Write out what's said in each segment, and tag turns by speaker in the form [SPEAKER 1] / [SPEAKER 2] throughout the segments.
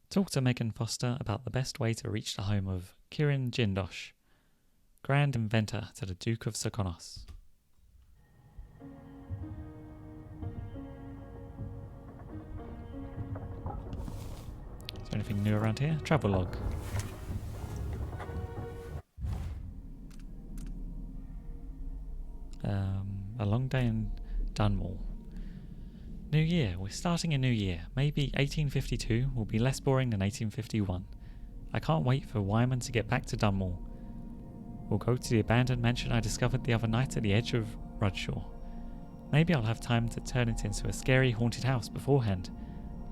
[SPEAKER 1] Talk to Megan Foster about the best way to reach the home of Kirin Jindosh, grand inventor to the Duke of Sokolov. Is there anything new around here? Travel log. A long day in Dunmore. New year. We're starting a new year. Maybe 1852 will be less boring than 1851. I can't wait for Wyman to get back to Dunmore. We'll go to the abandoned mansion I discovered the other night at the edge of Rudshaw. Maybe I'll have time to turn it into a scary haunted house beforehand,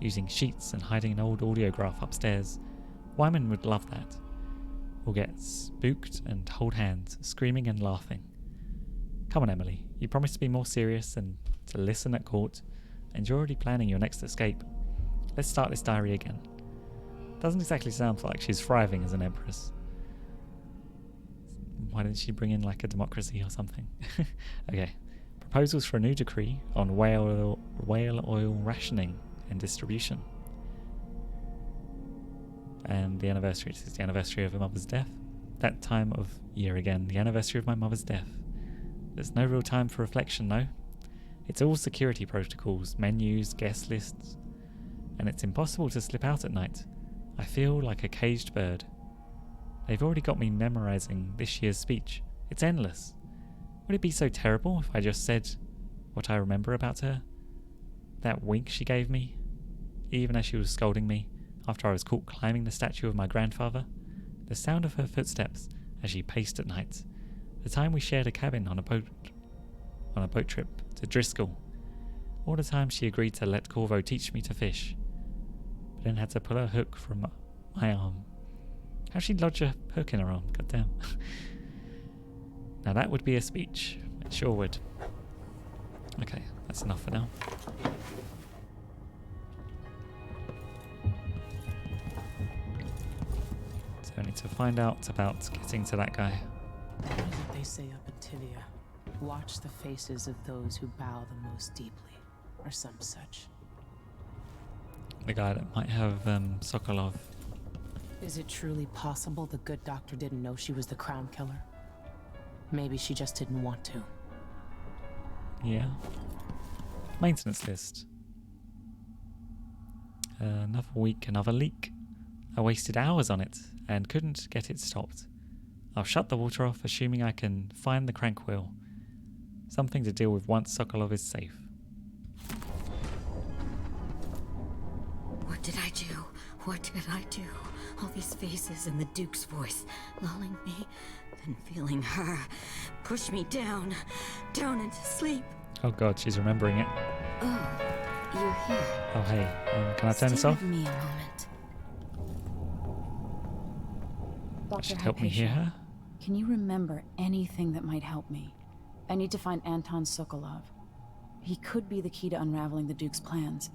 [SPEAKER 1] using sheets and hiding an old audiograph upstairs. Wyman would love that. We'll get spooked and hold hands, screaming and laughing. Come on, Emily. You promised to be more serious and to listen at court, and you're already planning your next escape. Let's start this diary again. Doesn't exactly sound like she's thriving as an empress. Why didn't she bring in like a democracy or something? Okay. Proposals for a new decree on whale oil rationing and distribution. And the anniversary. This is the anniversary of her mother's death. That time of year again. The anniversary of my mother's death. There's no real time for reflection, though. It's all security protocols, menus, guest lists, and it's impossible to slip out at night. I feel like a caged bird. They've already got me memorizing this year's speech. It's endless. Would it be so terrible if I just said what I remember about her? That wink she gave me, even as she was scolding me, after I was caught climbing the statue of my grandfather. The sound of her footsteps as she paced at night. The time we shared a cabin on a boat trip to Driscoll. All the time she agreed to let Corvo teach me to fish, but then had to pull her hook from my arm. How she'd lodge a hook in her arm, goddamn. Now that would be a speech. It sure would. Okay, that's enough for now. So I need to find out about getting to that guy.
[SPEAKER 2] What is it they say up in Tivia? Watch the faces of those who bow the most deeply, or some such.
[SPEAKER 1] The guy that might have Sokolov.
[SPEAKER 2] Is it truly possible the good doctor didn't know she was the crown killer? Maybe she just didn't want to.
[SPEAKER 1] Yeah. Maintenance list. Another week, another leak. I wasted hours on it and couldn't get it stopped. I'll shut the water off, assuming I can find the crank wheel. Something to deal with once Sokolov is safe.
[SPEAKER 3] What did I do? What did I do? All these faces and the Duke's voice lulling me, then feeling her push me down into sleep.
[SPEAKER 1] Oh god, she's remembering it.
[SPEAKER 3] Oh, you're here.
[SPEAKER 1] Oh hey, can I turn this off?
[SPEAKER 3] Stay with me a moment.
[SPEAKER 1] That should help me hear her.
[SPEAKER 4] Can you remember anything that might help me? I need to find Anton Sokolov. He could be the key to unraveling the Duke's plans.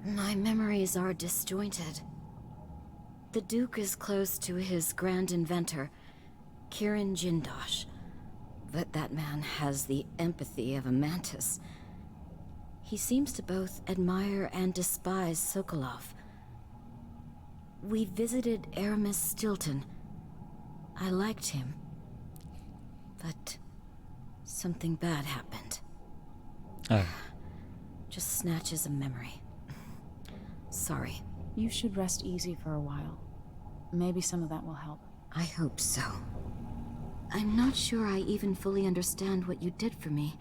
[SPEAKER 3] My memories are disjointed. The Duke is close to his grand inventor, Kirin Jindosh. But that man has the empathy of a mantis. He seems to both admire and despise Sokolov. We visited Aramis Stilton. I liked him. But something bad happened.
[SPEAKER 1] Oh.
[SPEAKER 3] Just snatches of memory. Sorry.
[SPEAKER 4] You should rest easy for a while. Maybe some of that will help.
[SPEAKER 3] I hope so. I'm not sure I even fully understand what you did for me,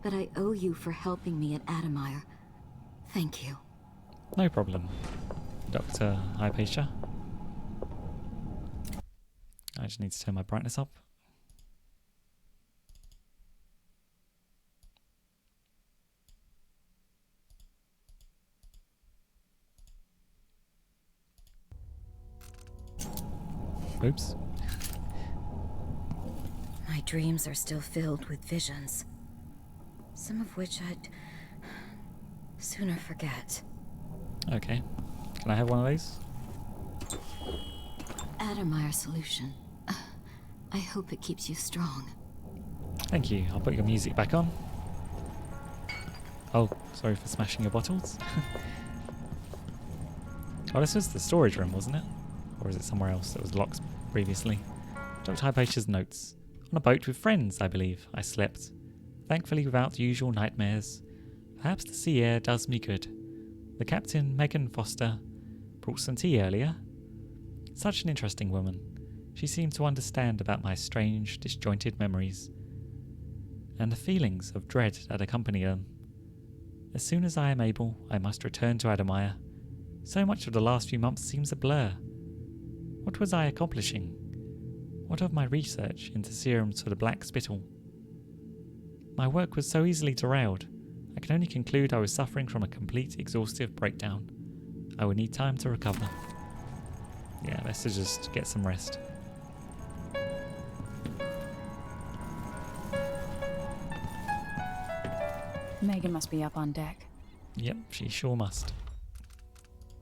[SPEAKER 3] but I owe you for helping me at Adamire. Thank you.
[SPEAKER 1] No problem, Dr. Hypatia. I just need to turn my brightness up. Oops.
[SPEAKER 3] My dreams are still filled with visions, some of which I'd sooner forget.
[SPEAKER 1] Okay. Can I have one of these?
[SPEAKER 3] Adamire solution. I hope it keeps you strong.
[SPEAKER 1] Thank you. I'll put your music back on. Oh, sorry for smashing your bottles. Oh, this was the storage room, wasn't it? Or is it somewhere else that was locked previously? Dr. Hypatia's notes. On a boat with friends, I believe, I slept. Thankfully without the usual nightmares. Perhaps the sea air does me good. The captain, Megan Foster, brought some tea earlier. Such an interesting woman. She seemed to understand about my strange, disjointed memories, and the feelings of dread that accompany them. As soon as I am able, I must return to Adamaya. So much of the last few months seems a blur. What was I accomplishing? What of my research into serums for the black spittle? My work was so easily derailed. I can only conclude I was suffering from a complete exhaustive breakdown. I would need time to recover. Yeah, let's just get some rest.
[SPEAKER 4] Megan must be up on deck.
[SPEAKER 1] Yep, she sure must.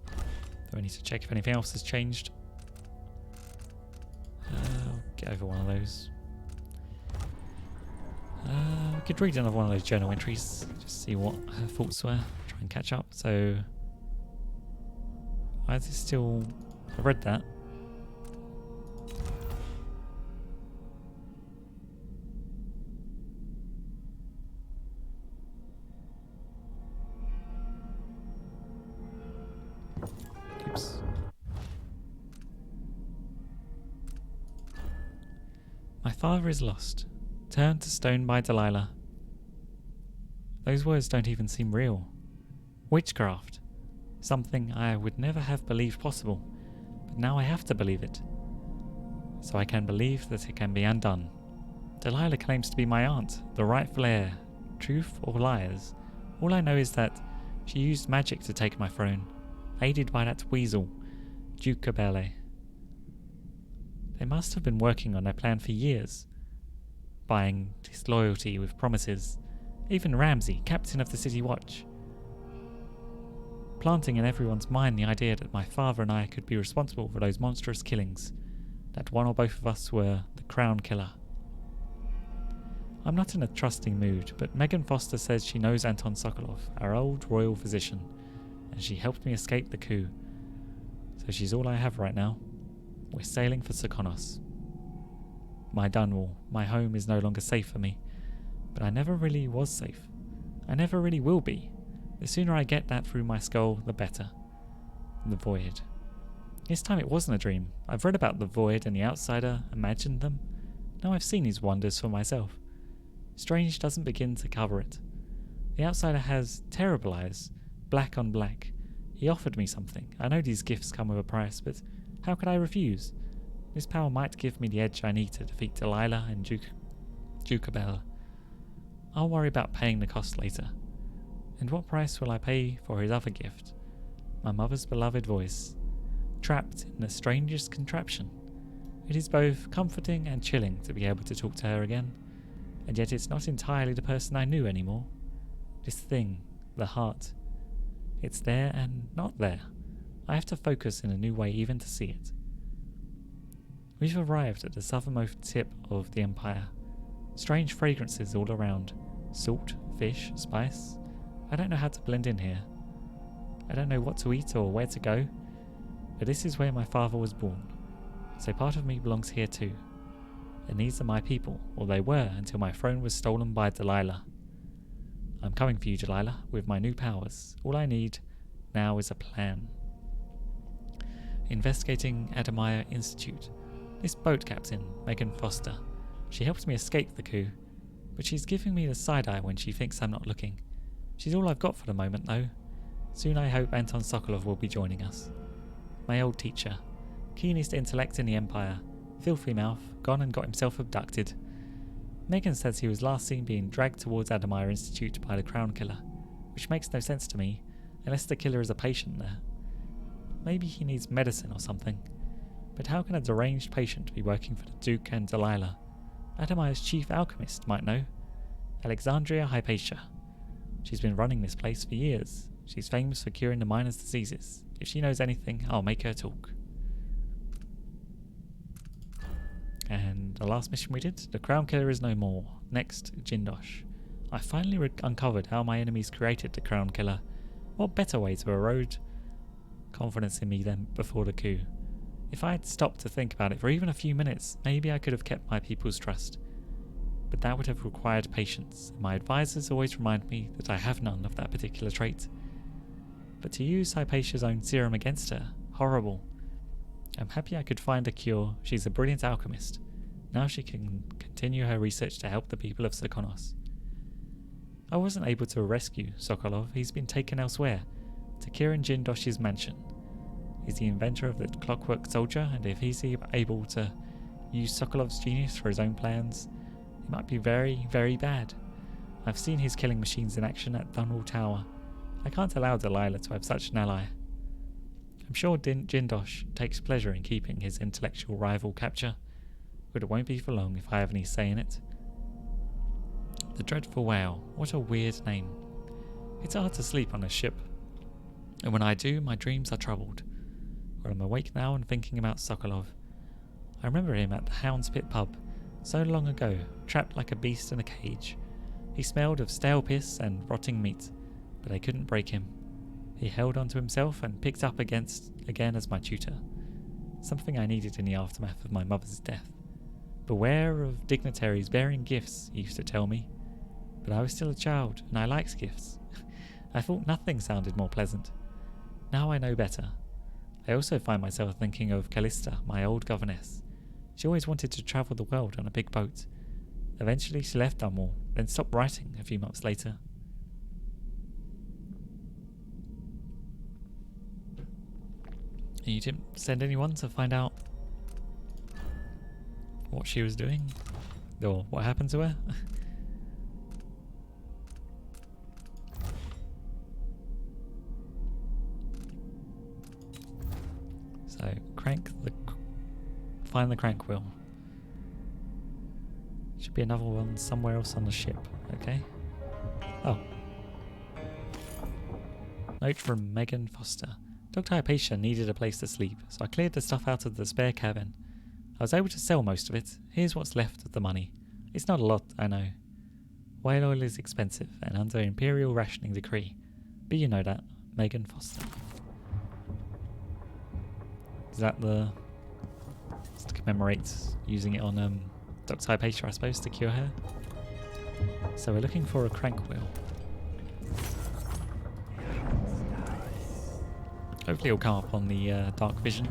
[SPEAKER 1] Do I need to check if anything else has changed? I'll get over one of those. We could read another one of those journal entries, just see what her thoughts were, try and catch up. So, why is it still... I read that. Oops. My father is lost, turned to stone by Delilah. Those words don't even seem real. Witchcraft. Something I would never have believed possible, but now I have to believe it. So I can believe that it can be undone. Delilah claims to be my aunt, the rightful heir. Truth or lies? All I know is that she used magic to take my throne, aided by that weasel, Duke Cabelle. They must have been working on their plan for years, buying disloyalty with promises. Even Ramsay, captain of the City Watch, planting in everyone's mind the idea that my father and I could be responsible for those monstrous killings, that one or both of us were the Crown Killer. I'm not in a trusting mood, but Megan Foster says she knows Anton Sokolov, our old royal physician, and she helped me escape the coup. So she's all I have right now. We're sailing for Sokonos. My Dunwall, my home, is no longer safe for me, but I never really was safe. I never really will be. The sooner I get that through my skull, the better. The Void. This time it wasn't a dream. I've read about the Void and the Outsider, imagined them. Now I've seen these wonders for myself. Strange doesn't begin to cover it. The Outsider has terrible eyes, black on black. He offered me something. I know these gifts come with a price, but how could I refuse? This power might give me the edge I need to defeat Delilah and Duke Abel. I'll worry about paying the cost later. And what price will I pay for his other gift? My mother's beloved voice, trapped in the strangest contraption. It is both comforting and chilling to be able to talk to her again, and yet it's not entirely the person I knew anymore. This thing, the heart, it's there and not there. I have to focus in a new way even to see it. We've arrived at the southernmost tip of the Empire. Strange fragrances all around. Salt, fish, spice. I don't know how to blend in here. I don't know what to eat or where to go, but this is where my father was born, so part of me belongs here too. And these are my people, or they were until my throne was stolen by Delilah. I'm coming for you, Delilah, with my new powers. All I need now is a plan. Investigating Adamaya Institute. This boat captain, Megan Foster. She helped me escape the coup, but she's giving me the side eye when she thinks I'm not looking. She's all I've got for the moment, though. Soon I hope Anton Sokolov will be joining us. My old teacher. Keenest intellect in the Empire. Filthy mouth, gone and got himself abducted. Megan says he was last seen being dragged towards Adamaya Institute by the Crown Killer, which makes no sense to me, unless the killer is a patient there. Maybe he needs medicine or something. But how can a deranged patient be working for the Duke and Delilah? Adamaya's chief alchemist might know. Alexandria Hypatia. She's been running this place for years. She's famous for curing the miners' diseases. If she knows anything, I'll make her talk. And the last mission we did, the Crown Killer is no more. Next, Jindosh. I finally uncovered how my enemies created the Crown Killer. What better way to erode confidence in me then before the coup. If I had stopped to think about it for even a few minutes, maybe I could have kept my people's trust. But that would have required patience, and my advisors always remind me that I have none of that particular trait. But to use Hypatia's own serum against her, horrible. I'm happy I could find a cure. She's a brilliant alchemist. Now she can continue her research to help the people of Sokonos. I wasn't able to rescue Sokolov. He's been taken elsewhere, to Kirin Jindosh's mansion. He's the inventor of the clockwork soldier, and if he's able to use Sokolov's genius for his own plans, it might be very, very bad. I've seen his killing machines in action at Dunwall Tower. I can't allow Delilah to have such an ally. I'm sure Jindosh takes pleasure in keeping his intellectual rival capture, but it won't be for long if I have any say in it. The Dreadful Whale, what a weird name. It's hard to sleep on a ship, and when I do, my dreams are troubled. Well, I'm awake now and thinking about Sokolov. I remember him at the Hound's Pit pub, so long ago, trapped like a beast in a cage. He smelled of stale piss and rotting meat, but I couldn't break him. He held on to himself and picked up again as my tutor, something I needed in the aftermath of my mother's death. Beware of dignitaries bearing gifts, he used to tell me. But I was still a child, and I liked gifts. I thought nothing sounded more pleasant. Now I know better. I also find myself thinking of Callista, my old governess. She always wanted to travel the world on a big boat. Eventually she left Dunwall, then stopped writing a few months later. And you didn't send anyone to find out what she was doing? Or what happened to her? So, find the crank wheel. Should be another one somewhere else on the ship, okay? Oh. Note from Megan Foster. Dr. Hypatia needed a place to sleep, so I cleared the stuff out of the spare cabin. I was able to sell most of it. Here's what's left of the money. It's not a lot, I know. Whale oil is expensive and under Imperial rationing decree. But you know that. Megan Foster. Is that it's to commemorate using it on Dr. Hypatia, I suppose, to cure her? So we're looking for a crank wheel. Hopefully it'll come up on the dark vision.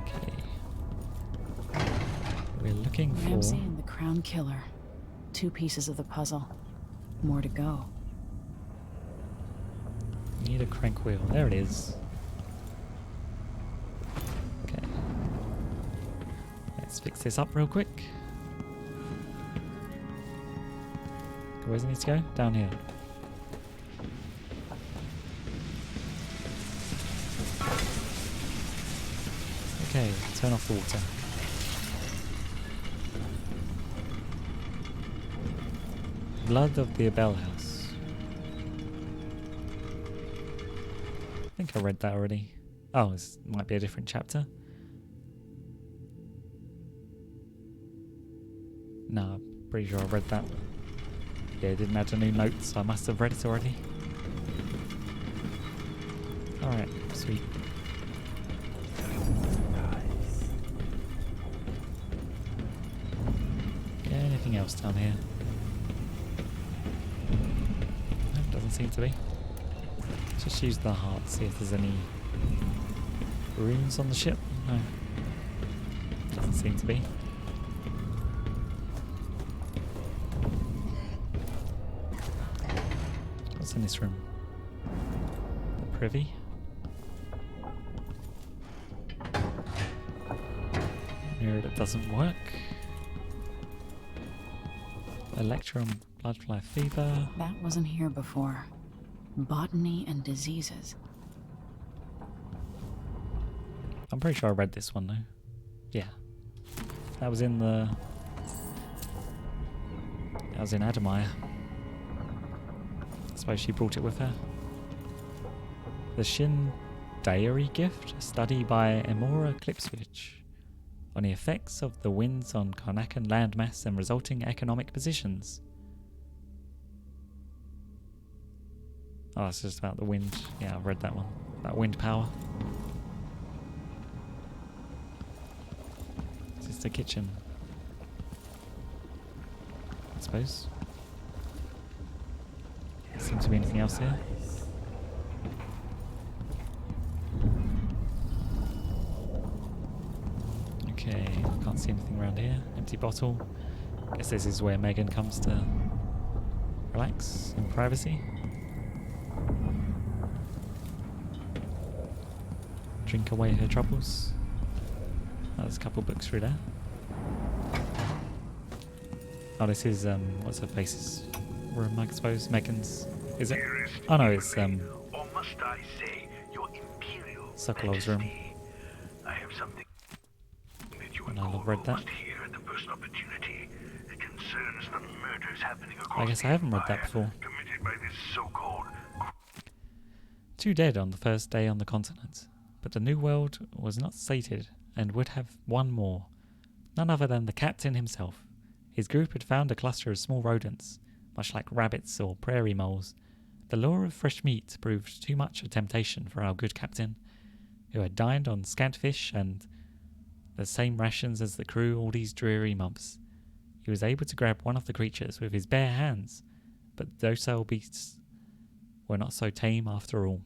[SPEAKER 1] Okay. We're looking for...
[SPEAKER 4] Ramsay and the Crown Killer. 2 pieces of the puzzle. More to go.
[SPEAKER 1] Need a crank wheel. There it is. Okay. Let's fix this up real quick. Where does it need to go? Down here. Okay, turn off the water. Blood of the Abel House. I think I read that already. Oh, this might be a different chapter. No, I'm pretty sure I read that. Yeah, it didn't add a new note, so I must have read it already. Alright, sweet. Okay, anything else down here? No, doesn't seem to be. Just use the heart, see if there's any runes on the ship. No. Doesn't seem to be. What's in this room? The privy. Mirror that doesn't work. A lecture on bloodfly fever.
[SPEAKER 4] That wasn't here before. Botany and diseases.
[SPEAKER 1] I'm pretty sure I read this one though. Yeah. That was in Adamire. I suppose she brought it with her. The Shin Diary Gift, a study by Emora Klipswich on the effects of the winds on Karnakan landmass and resulting economic positions. Oh, it's just about the wind. Yeah, I've read that one. About wind power. Is this the kitchen? I suppose. There seems to be anything else here. Okay, can't see anything around here. Empty bottle. Guess this is where Megan comes to relax in privacy. Drink away her troubles. Oh, there's a couple books through there. Oh, this is what's her face's room, I suppose. Megan's, is it? Oh no, it's
[SPEAKER 5] or must I say, your Imperial
[SPEAKER 1] Sokolov's room.
[SPEAKER 5] Majesty. I have something that you
[SPEAKER 1] And
[SPEAKER 5] and
[SPEAKER 1] I'll have read
[SPEAKER 5] Corvo
[SPEAKER 1] that.
[SPEAKER 5] must hear at the first opportunity. It concerns the murders happening across
[SPEAKER 1] I guess
[SPEAKER 5] the
[SPEAKER 1] I haven't read that
[SPEAKER 5] Empire,
[SPEAKER 1] before.
[SPEAKER 5] committed by this so-called
[SPEAKER 1] 2 dead on the first day on the continent, but the New World was not sated and would have one more. None other than the captain himself. His group had found a cluster of small rodents, much like rabbits or prairie moles. The lure of fresh meat proved too much a temptation for our good captain, who had dined on scant fish and the same rations as the crew all these dreary months. He was able to grab one of the creatures with his bare hands, but docile beasts were not so tame after all.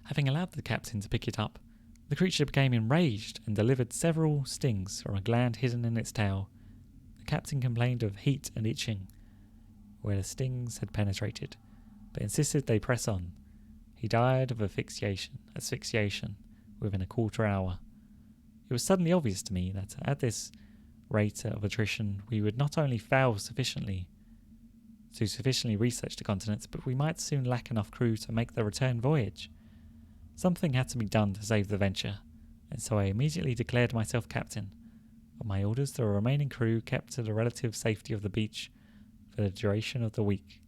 [SPEAKER 1] Having allowed the captain to pick it up, the creature became enraged and delivered several stings from a gland hidden in its tail. The captain complained of heat and itching where the stings had penetrated, but insisted they press on. He died of asphyxiation within a quarter hour. It was suddenly obvious to me that at this rate of attrition we would not only fail sufficiently research the continent, but we might soon lack enough crew to make the return voyage. Something had to be done to save the venture, and so I immediately declared myself captain. On my orders, the remaining crew kept to the relative safety of the beach for the duration of the week.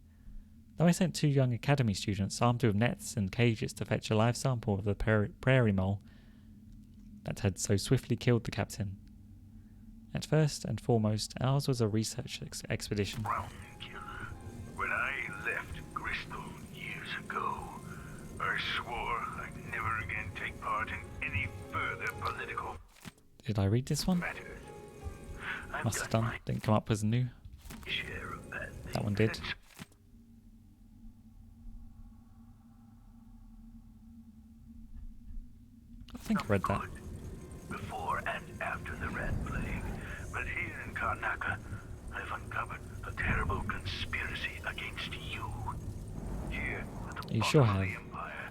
[SPEAKER 1] Though I sent 2 young academy students armed with nets and cages to fetch a live sample of the prairie mole that had so swiftly killed the captain. At first and foremost, ours was a research expedition.
[SPEAKER 5] brown killer. When I left Bristol years ago, I swore I'd never again take part in any further political
[SPEAKER 1] Did I read this one?
[SPEAKER 5] matters. I've
[SPEAKER 1] Must have
[SPEAKER 5] got
[SPEAKER 1] done.
[SPEAKER 5] my
[SPEAKER 1] Didn't come up as new.
[SPEAKER 5] share of bad
[SPEAKER 1] That one
[SPEAKER 5] things.
[SPEAKER 1] did. I think I read that.
[SPEAKER 5] Good before and after the Rat Plague. But here in Karnaca, I've uncovered a terrible conspiracy against you. Here at the
[SPEAKER 1] You
[SPEAKER 5] bottom
[SPEAKER 1] sure
[SPEAKER 5] of
[SPEAKER 1] have.
[SPEAKER 5] the Empire,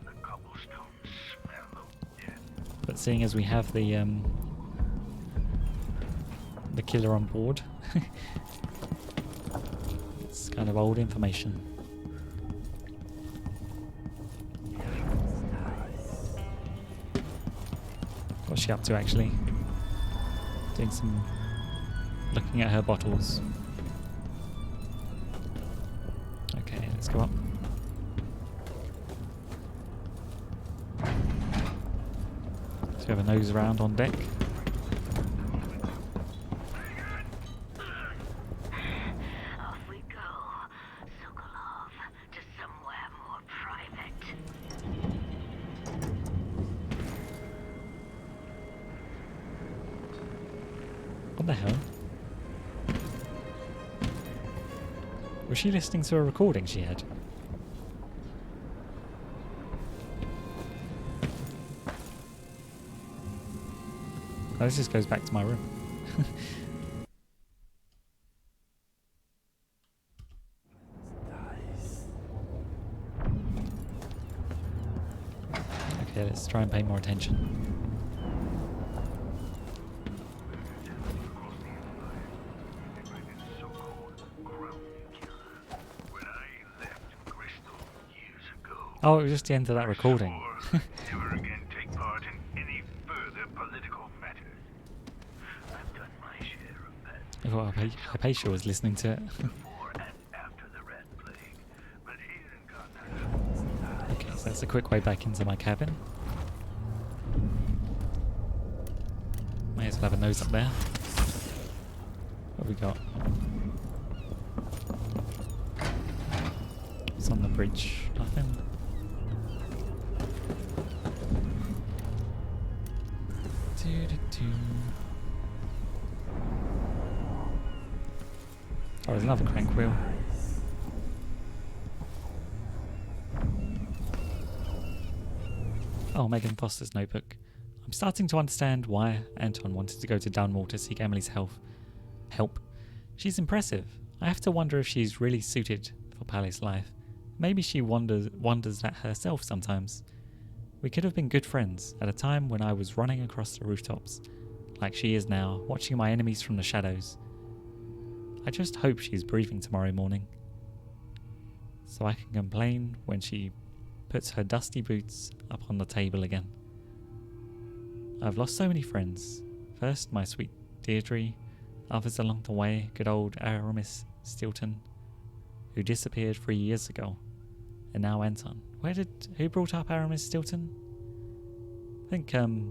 [SPEAKER 5] the cobblestones smell of death.
[SPEAKER 1] But seeing as we have the killer on board, it's kind of old information. What's she up to actually? Doing some looking at her bottles. Okay, let's go up. So we have a nose around on deck.
[SPEAKER 6] Off we go, Sokolov, to somewhere more private.
[SPEAKER 1] What the hell? Was she listening to a recording she had? Oh, this just goes back to my room. Okay, let's try and pay more attention.
[SPEAKER 5] When I left Bristol years ago,
[SPEAKER 1] Oh, it was just the end of that recording.
[SPEAKER 5] swore I'd never again take part in any further political matters. I've done my share of that
[SPEAKER 1] I thought Hypatia was listening to it.
[SPEAKER 5] before and after the Rat Plague. But here in Karnaca,
[SPEAKER 1] Okay, so that's a quick way back into my cabin. May as well have a nose up there. What have we got? What's on the bridge? Nothing. Oh, there's another crank wheel. Oh, Megan Foster's notebook. I'm starting to understand why Anton wanted to go to Dunwall to seek Emily's help. She's impressive. I have to wonder if she's really suited for palace life. Maybe she wonders that herself sometimes. We could have been good friends at a time when I was running across the rooftops, like she is now, watching my enemies from the shadows. I just hope she's breathing tomorrow morning, so I can complain when she puts her dusty boots up on the table again. I've lost so many friends. First, my sweet Deirdre, others along the way, good old Aramis Stilton, who disappeared 3 years ago, and now Anton. Who brought up Aramis Stilton? I think, the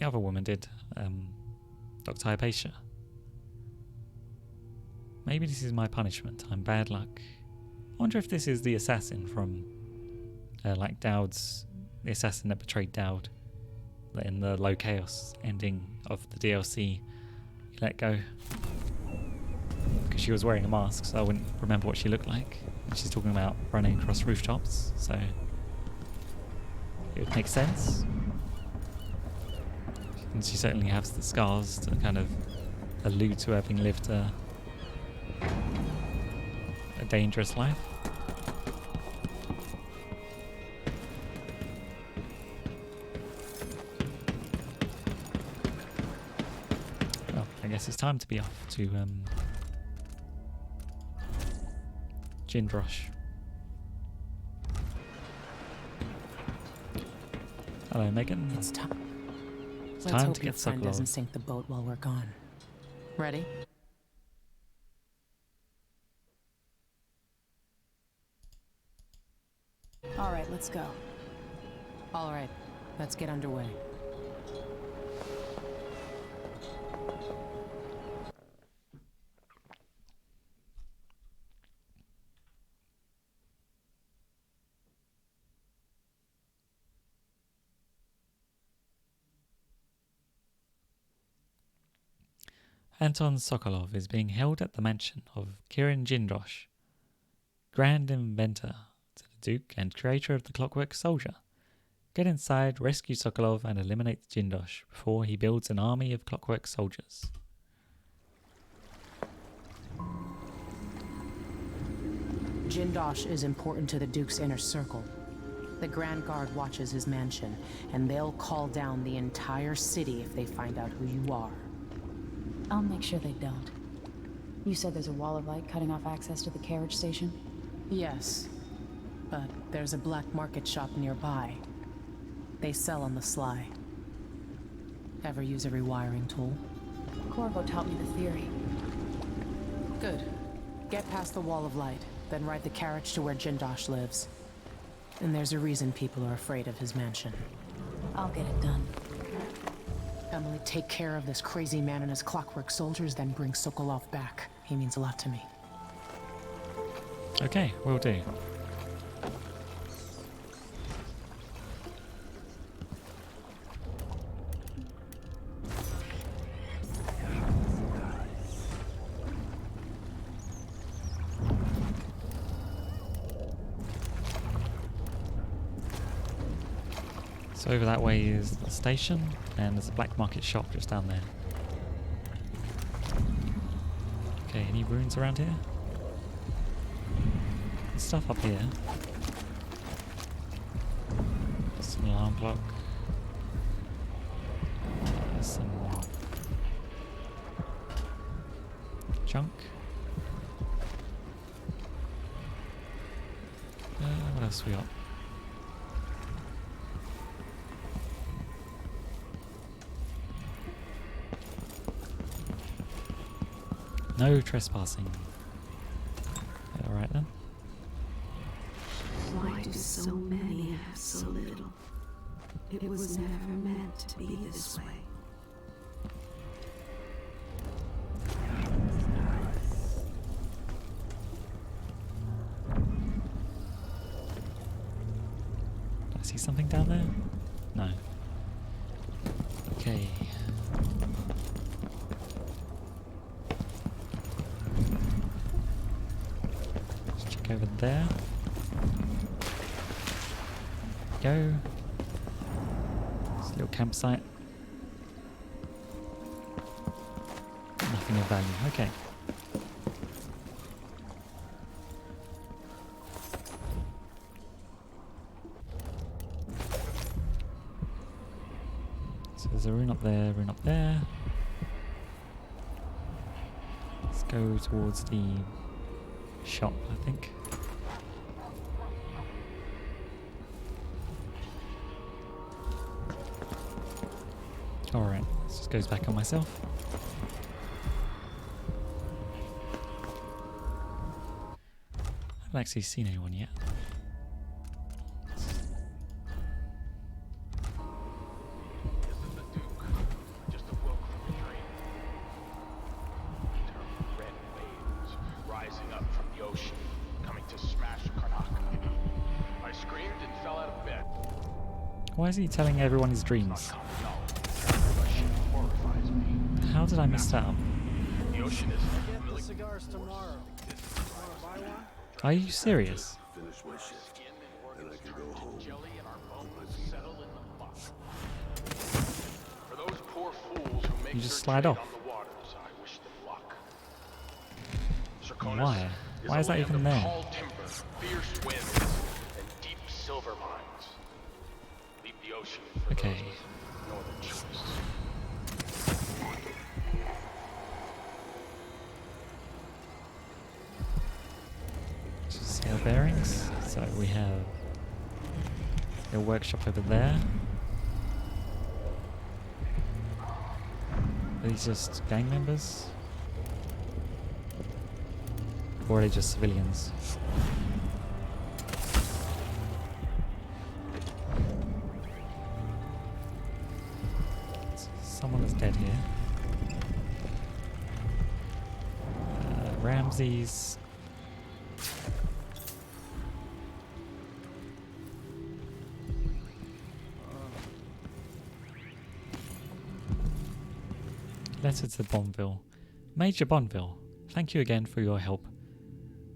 [SPEAKER 1] other woman did, Dr. Hypatia. Maybe this is my punishment. I'm bad luck. I wonder if this is the assassin from, like Dowd's, the assassin that betrayed Dowd in the Low Chaos ending of the DLC. You let go. Because she was wearing a mask, so I wouldn't remember what she looked like. And she's talking about running across rooftops, so it would make sense. And she certainly has the scars to kind of allude to having lived a dangerous life. Well, I guess it's time to be off to Jindrosh. Hello, Megan.
[SPEAKER 2] It's time.
[SPEAKER 1] It's
[SPEAKER 2] Let's
[SPEAKER 1] time
[SPEAKER 2] hope
[SPEAKER 1] to
[SPEAKER 2] your
[SPEAKER 1] get
[SPEAKER 2] friend doesn't
[SPEAKER 1] Sokolov.
[SPEAKER 2] sink the boat while we're gone. Ready?
[SPEAKER 4] All right, let's go.
[SPEAKER 2] All right, let's get underway.
[SPEAKER 1] Anton Sokolov is being held at the mansion of Kirin Jindrosh, Grand Inventor to the Duke and creator of the Clockwork Soldier. Get inside, rescue Sokolov, and eliminate Jindrosh before he builds an army of clockwork soldiers.
[SPEAKER 2] Jindrosh is important to the Duke's inner circle. The Grand Guard watches his mansion, and they'll call down the entire city if they find out who you are.
[SPEAKER 4] I'll make sure they don't. You said there's a wall of light cutting off access to the carriage station?
[SPEAKER 2] Yes, but there's a black market shop nearby. They sell on the sly. Ever use a rewiring tool?
[SPEAKER 4] Corvo taught me the theory.
[SPEAKER 2] Good. Get past the wall of light, then ride the carriage to where Jindrosh lives. And there's a reason people are afraid of his mansion.
[SPEAKER 4] I'll get it done.
[SPEAKER 2] Emily, take care of this crazy man and his clockwork soldiers, then bring Sokolov back. He means a lot to me.
[SPEAKER 1] Okay, will do. So over that way is the station, and there's a black market shop just down there. Okay, any ruins around here? There's stuff up here. There's an alarm clock. There's some junk. What else we got? No trespassing. Alright then.
[SPEAKER 7] Why do so many have so little? It was never meant to be this way.
[SPEAKER 1] See something down there? No. Okay. Let's check over there. Go. This little campsite. Nothing of value. Okay. So there's a rune up there, rune up there. Let's go towards the shop, I think. Alright, this just goes back on myself. I haven't actually seen anyone yet. Why is he telling everyone his dreams? How did I miss that up? Are you serious? You just slide off. Why? Why is that even there? Okay. Just see our bearings. So we have a workshop over there. Are these just gang members? Or are they just civilians? Someone is dead here. Ramses. Letter to Bonneville. Major Bonneville, thank you again for your help.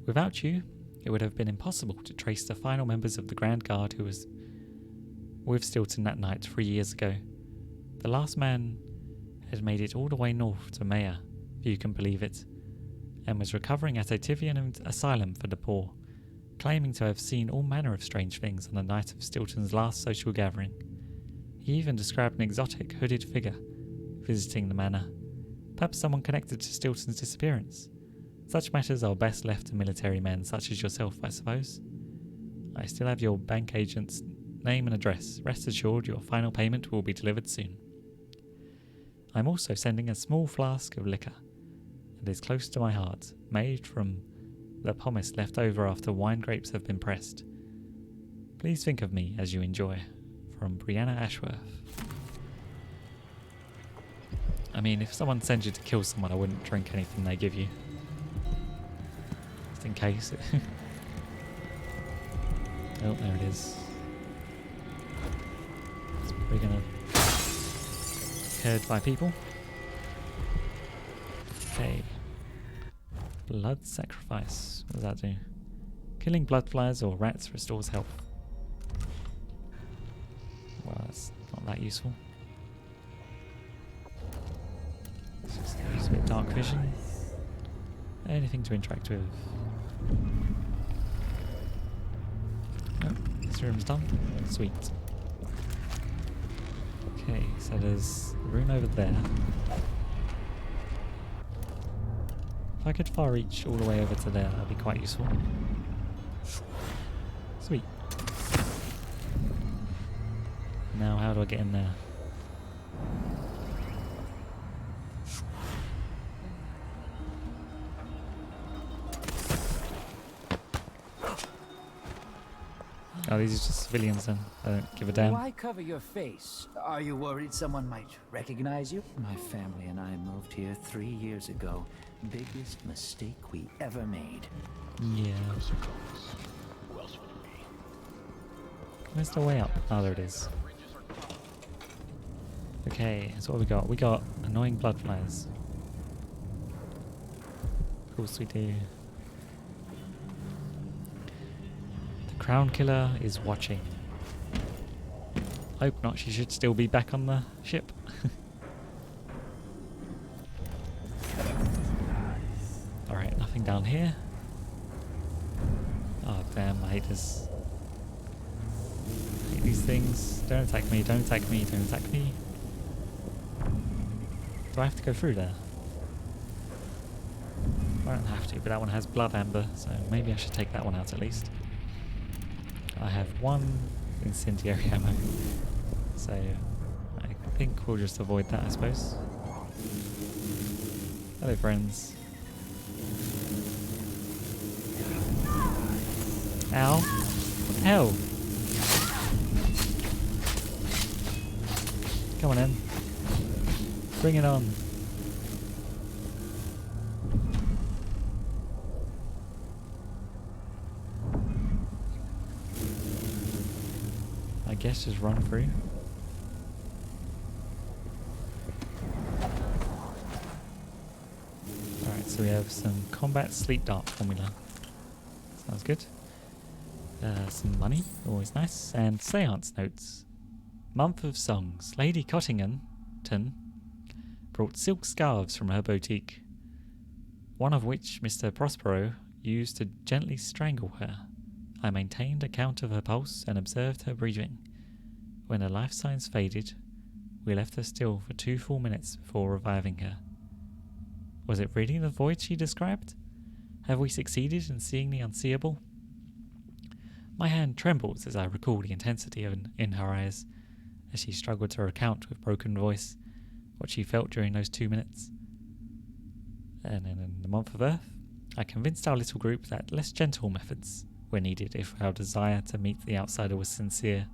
[SPEAKER 1] Without you, it would have been impossible to trace the final members of the Grand Guard who was with Stilton that night 3 years ago. The last man had made it all the way north to Maya, if you can believe it, and was recovering at a Tivian asylum for the poor, claiming to have seen all manner of strange things on the night of Stilton's last social gathering. He even described an exotic hooded figure visiting the manor, perhaps someone connected to Stilton's disappearance. Such matters are best left to military men such as yourself, I suppose. I still have your bank agent's name and address. Rest assured your final payment will be delivered soon. I'm also sending a small flask of liquor that is close to my heart, made from the pomace left over after wine grapes have been pressed. Please think of me as you enjoy. From Brianna Ashworth. I mean, if someone sends you to kill someone, I wouldn't drink anything they give you. Just in case. Oh, there it is. It's probably gonna be heard by people. Okay. Blood sacrifice. What does that do? Killing blood flies or rats restores health. Well, that's not that useful. Just use a bit of dark vision. Anything to interact with. Oh, this room's done. Sweet. Okay, so there's a room over there. If I could far reach all the way over to there, that'd be quite useful. Sweet. Now how do I get in there? Oh, these are just civilians then. I don't give a damn.
[SPEAKER 8] Why cover your face? Are you worried someone might recognize you? My family and I moved here 3 years ago. Biggest mistake we ever made.
[SPEAKER 1] Yeah.
[SPEAKER 5] Who else would it be?
[SPEAKER 1] Where's the way up? Oh, there it is. Okay, so what have we got? We got annoying bloodflies. Of course we do. The Crown Killer is watching. Hope not, she should still be back on the ship. Alright, nothing down here. Oh damn, I hate this. I hate these things. Don't attack me, don't attack me, don't attack me. Do I have to go through there? I don't have to, but that one has blood amber, so maybe I should take that one out at least. I have one incendiary ammo, so I think we'll just avoid that, I suppose. Hello friends. Ow. What the hell? Come on in. Bring it on. I guess just run through. Alright, so we have some combat sleep dart formula. Sounds good. Some money, always nice. And seance notes. Month of songs. Lady Cottington brought silk scarves from her boutique, one of which Mr. Prospero used to gently strangle her. I maintained a count of her pulse and observed her breathing. When her life signs faded, we left her still for 2 full minutes before reviving her. Was it really the void she described? Have we succeeded in seeing the unseeable? My hand trembles as I recall the intensity in her eyes, as she struggled to recount with broken voice what she felt during those 2 minutes. And then in the month of Earth, I convinced our little group that less gentle methods were needed if our desire to meet the outsider was sincere.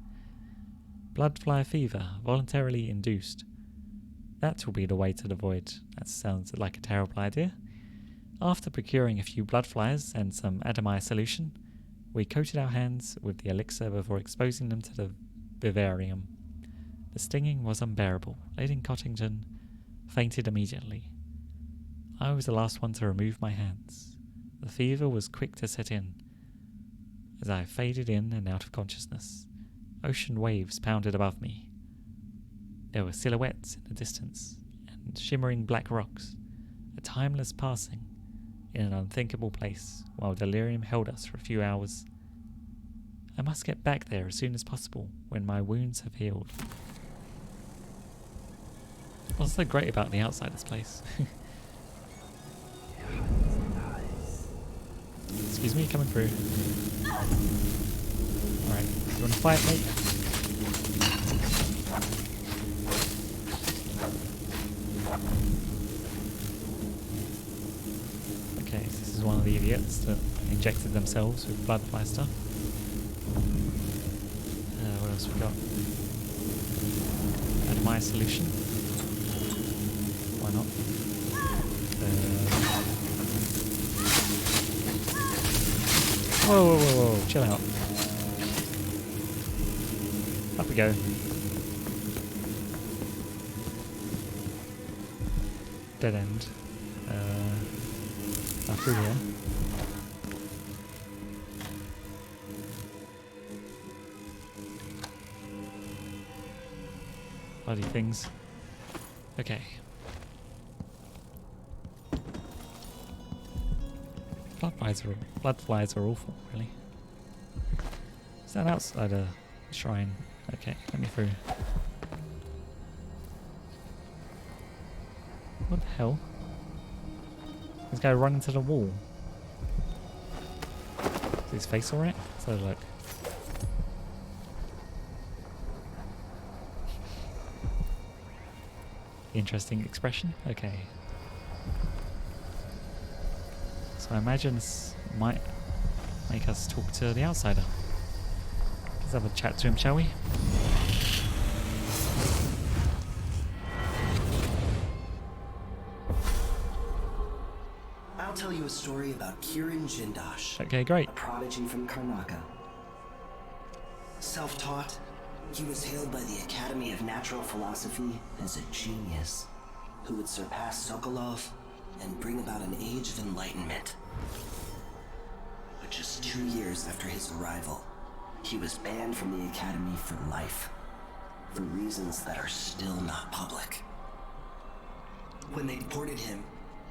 [SPEAKER 1] Bloodfly fever, voluntarily induced. That will be the way to the void. That sounds like a terrible idea. After procuring a few bloodflies and some Adamai solution, we coated our hands with the elixir before exposing them to the vivarium. The stinging was unbearable. Lady Cottington fainted immediately. I was the last one to remove my hands. The fever was quick to set in. As I faded in and out of consciousness, ocean waves pounded above me. There were silhouettes in the distance, and shimmering black rocks, a timeless passing in an unthinkable place, while delirium held us for a few hours. I must get back there as soon as possible, when my wounds have healed. What's so great about the outside of this place? Excuse me, coming through. Alright, you wanna fight, mate? Okay, so this is one of the idiots that injected themselves with bloodfly stuff. What else we got? Admire solution. Why not? Whoa, chill out. Up we go. Dead end. Through here. Bloody things. Okay. Bloodflies are awful, really. Is that outside a shrine? Okay, let me through. What the hell? This guy running into the wall. Is his face alright? So look. Interesting expression. Okay. So I imagine this might make us talk to the outsider. Let's have a chat to him, shall we?
[SPEAKER 9] I'll tell you a story about Kirin Jindosh.
[SPEAKER 1] Okay, great.
[SPEAKER 9] A prodigy from Karnaca. Self-taught, he was hailed by the Academy of Natural Philosophy as a genius who would surpass Sokolov and bring about an age of enlightenment. But just 2 years after his arrival, he was banned from the Academy for life, for reasons that are still not public. When they deported him,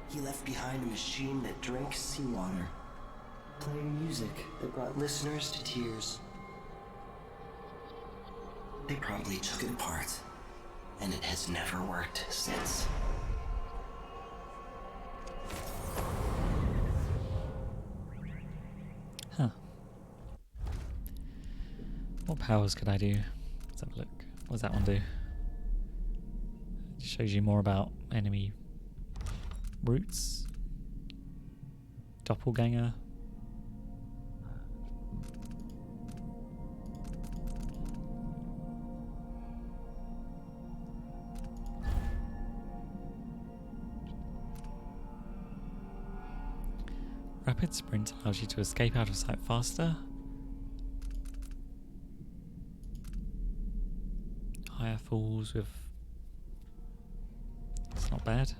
[SPEAKER 9] he left behind a machine that drank seawater, playing music that brought listeners to tears. They promptly took it apart, and it has never worked since.
[SPEAKER 1] Huh. What powers could I do? Let's have a look. What does that one do? It shows you more about enemy routes. Doppelganger. Rapid sprint allows you to escape out of sight faster. Higher falls with... It's not bad.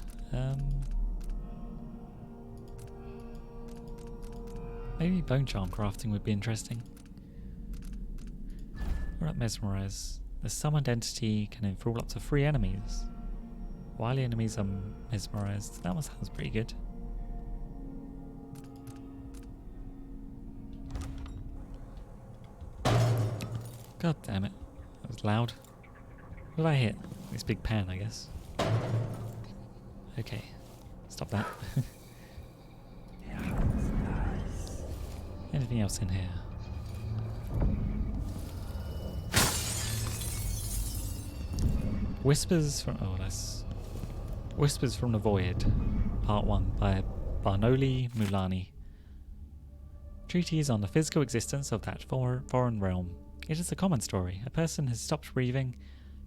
[SPEAKER 1] Maybe bone charm crafting would be interesting. What about mesmerize? The summoned entity can enthrall up to 3 enemies. While the enemies are mesmerized. That one sounds pretty good. God damn it. That was loud. What did I hit? This big pan, I guess. Okay. Stop that. Anything else in here? Whispers from... Oh, that's... Whispers from the Void. Part 1 by Barnoli Mulani. Treatise on the physical existence of that foreign realm. It is a common story. A person has stopped breathing,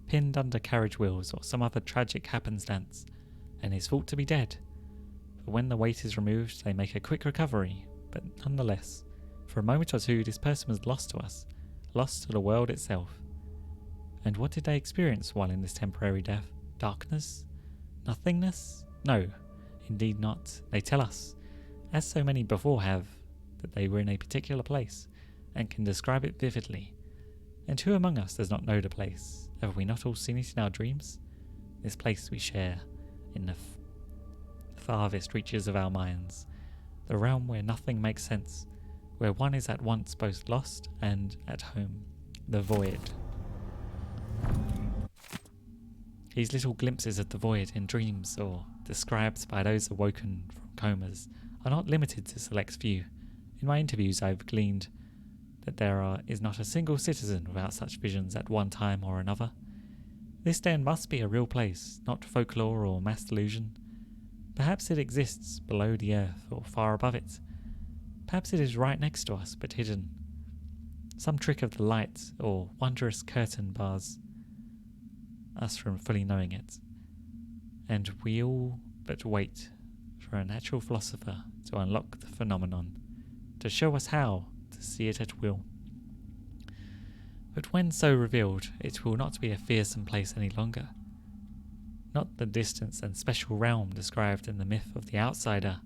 [SPEAKER 1] pinned under carriage wheels or some other tragic happenstance, and is thought to be dead. But when the weight is removed, they make a quick recovery, but nonetheless, for a moment or two this person was lost to us, lost to the world itself. And what did they experience while in this temporary death? Darkness? Nothingness? No, indeed not. They tell us, as so many before have, that they were in a particular place, and can describe it vividly. And who among us does not know the place? Have we not all seen it in our dreams? This place we share in the farthest reaches of our minds, the realm where nothing makes sense, where one is at once both lost and at home, the Void. These little glimpses of the Void in dreams, or described by those awoken from comas, are not limited to select few. In my interviews I have gleaned that there is not a single citizen without such visions at one time or another. This den must be a real place, not folklore or mass delusion. Perhaps it exists below the earth or far above it. Perhaps it is right next to us but hidden. Some trick of the light or wondrous curtain bars us from fully knowing it. And we all but wait for a natural philosopher to unlock the phenomenon, to show us how to see it at will. But when so revealed, it will not be a fearsome place any longer. Not the distance and special realm described in the myth of the outsider.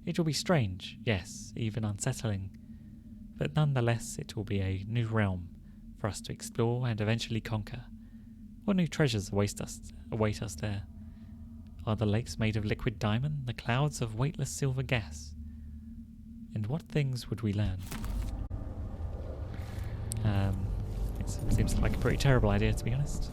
[SPEAKER 1] It will be strange, yes, even unsettling, but nonetheless it will be a new realm for us to explore and eventually conquer. What new treasures await us there? Are the lakes made of liquid diamond, the clouds of weightless silver gas? And what things would we learn? It seems like a pretty terrible idea, to be honest.